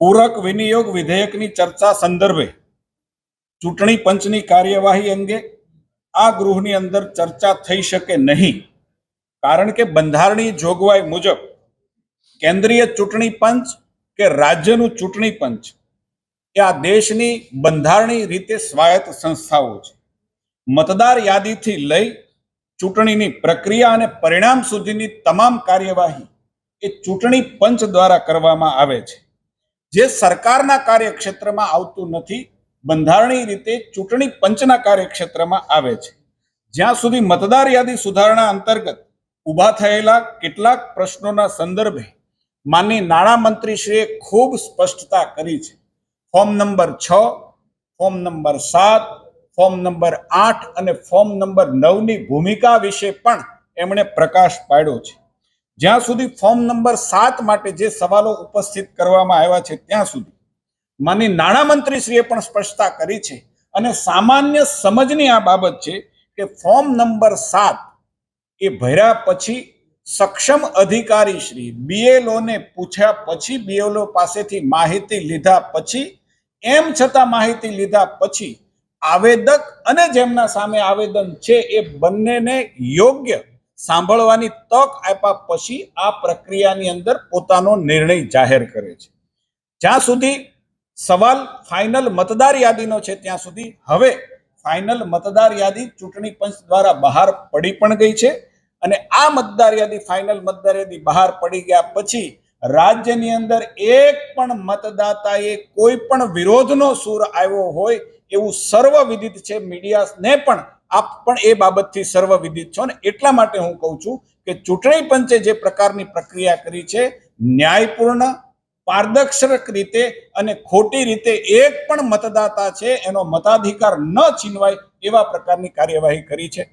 પૂરક વિનિયોગ વિધેયકની ચર્ચા સંદર્ભે ચૂંટણી પંચની કાર્યવાહી અંગે આ ગૃહની અંદર ચર્ચા થઈ શકે નહીં, કારણ કે બંધારણીય જોગવાઈ મુજબ કેન્દ્રીય ચૂંટણી પંચ કે રાજ્યનું ચૂંટણી પંચ એ આ દેશની બંધારણીય રીતે સ્વાયત્ત સંસ્થાઓ છે. મતદાર યાદીથી લઈ ચૂંટણીની પ્રક્રિયા અને પરિણામ સુધીની તમામ કાર્યવાહી એ ચૂંટણી પંચ દ્વારા કરવામાં આવે છે, જે સરકારના કાર્યક્ષેત્રમાં આવતું નથી, બંધારણીય રીતે ચૂંટણી પંચના કાર્યક્ષેત્રમાં આવે છે. જ્યાં સુધી મતદાર યાદી સુધારણા અંતર્ગત ઊભા થયેલા કેટલાક પ્રશ્નોના સંદર્ભે માનનીય નાણામંત્રીશ્રીએ ખૂબ સ્પષ્ટતા કરી છે. Form number 6, form number 7, form number 8 અને ફોર્મ નંબર 9ની ભૂમિકા વિશે પણ એમણે પ્રકાશ પાડ્યો છે. જ્યાં સુધી ફોર્મ નંબર 7 માટે જે સવાલો ઉપસ્થિત કરવામાં આવ્યા છે ત્યાં સુધી માનનીય નાણામંત્રીશ્રીએ પણ સ્પષ્ટતા કરી છે અને સામાન્ય સમજની આ બાબત છે કે ફોર્મ નંબર 7 એ ભર્યા પછી સક્ષમ અધિકારી શ્રી બીએલઓને પૂછ્યા પછી, બીએલઓ પાસેથી માહિતી લીધા પછી, એમ છતાં માહિતી લીધા પછી આવેદક અને જેમના સામે આવેદન છે એ બંનેને યોગ્ય સાંભળવાની તક આપ્યા પછી આ પ્રક્રિયાની અંદર પોતાનો નિર્ણય જાહેર કરે છે. જ્યાં સુધી સવાલ ફાઇનલ મતદાર યાદીનો છે ત્યાં સુધી હવે ફાઇનલ મતદાર યાદી ચૂંટણી પંચ દ્વારા બહાર પડી પણ ગઈ છે અને આ મતદાર યાદી ફાઇનલ મતદાર યાદી બહાર પડી ગયા પછી રાજ્યની અંદર એક પણ મતદાતાએ કોઈ પણ વિરોધનો સૂર આવ્યો હોય એવું સર્વ વિદિત છે. મીડિયાને પણ આપ પણ એ બાબતથી સર્વ વિદિત છો ને એટલા માટે હું કહું છું કે ચૂંટણી પંચે જે પ્રકારની પ્રક્રિયા કરી છે ન્યાયપૂર્ણ, પારદર્શક રીતે અને ખોટી રીતે એક પણ મતદાતા છે એનો મતાધિકાર ન છીનવાય એવા પ્રકારની કાર્યવાહી કરી છે.